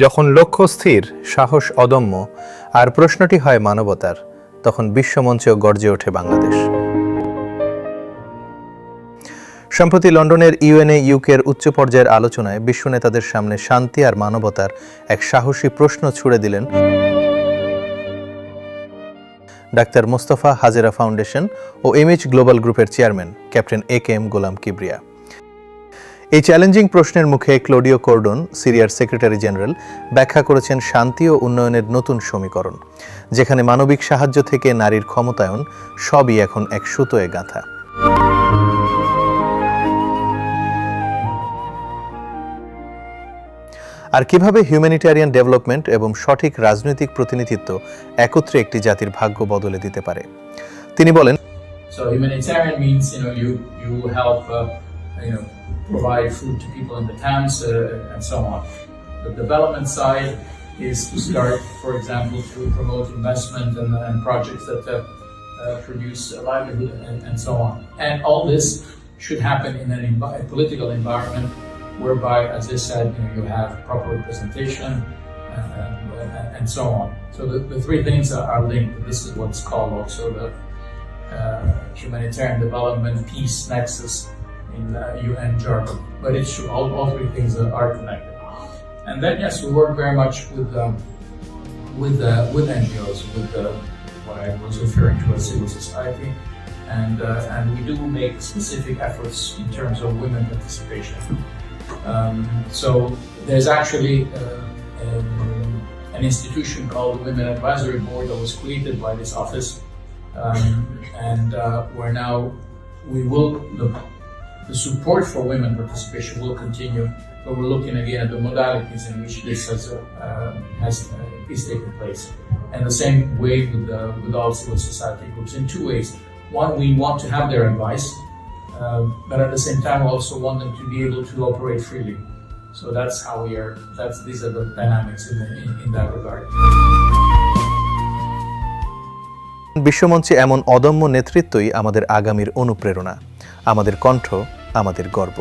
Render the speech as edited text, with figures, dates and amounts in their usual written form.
যখন লক্ষ্য স্থির, সাহস অদম্য আর প্রশ্নটি হয় মানবতার, তখন বিশ্বমঞ্চেও গর্জে ওঠে বাংলাদেশ। সম্প্রতি লন্ডনের ইউএনএ ইউকের উচ্চ পর্যায়ের আলোচনায় বিশ্ব নেতাদের সামনে শান্তি আর মানবতার এক সাহসী প্রশ্ন ছুড়ে দিলেন ডাক্তার মোস্তফা হাজেরা ফাউন্ডেশন ও এমএইচ গ্লোবাল গ্রুপের চেয়ারম্যান ক্যাপ্টেন একেএম গোলাম কিবরিয়া। এই চ্যালেঞ্জিং প্রশ্নের মুখে ক্লোডিও কোর্ডন, সিরিয়ার সেক্রেটারি জেনারেল, ব্যাখ্যা করেছেন শান্তি ও উন্নয়নের নতুন সমীকরণ, যেখানে মানবিক সাহায্য থেকে নারীর ক্ষমতায়ন সবই এখন এক সুতোয় গাঁথা। আর কিভাবে হিউম্যানিটেরিয়ান ডেভেলপমেন্ট এবং সঠিক রাজনৈতিক প্রতিনিধিত্ব একত্রে একটি জাতির ভাগ্য বদলে দিতে পারে। তিনি বলেন, So humanitarian means you help provide food to people in the camps and so on. The development side is to start, for example, to promote investment and projects that produce a livelihood and so on. And all this should happen in a political environment whereby, as I said, you have proper representation and so on. So the three things are linked. This is what's called also the humanitarian development peace nexus in UN jargon. But it's true, all three things are connected. And then yes, we work very much with NGOs, with what I was referring to as civil society, and we do make specific efforts in terms of women participation. So there's actually an institution called the Women Advisory Board that was created by this office, and where now the support for women participation will continue, but we're looking again at the modalities in which this is taking place. And the same way with all civil society groups in two ways. One, we want to have their advice, but at the same time we also want them to be able to operate freely. So that's how these are the dynamics in that regard. বিশ্বমঞ্চে এমন অদম্য নেতৃত্বই আমাদের আগামীর অনুপ্রেরণা, আমাদের কণ্ঠ, আমাদের গর্ব।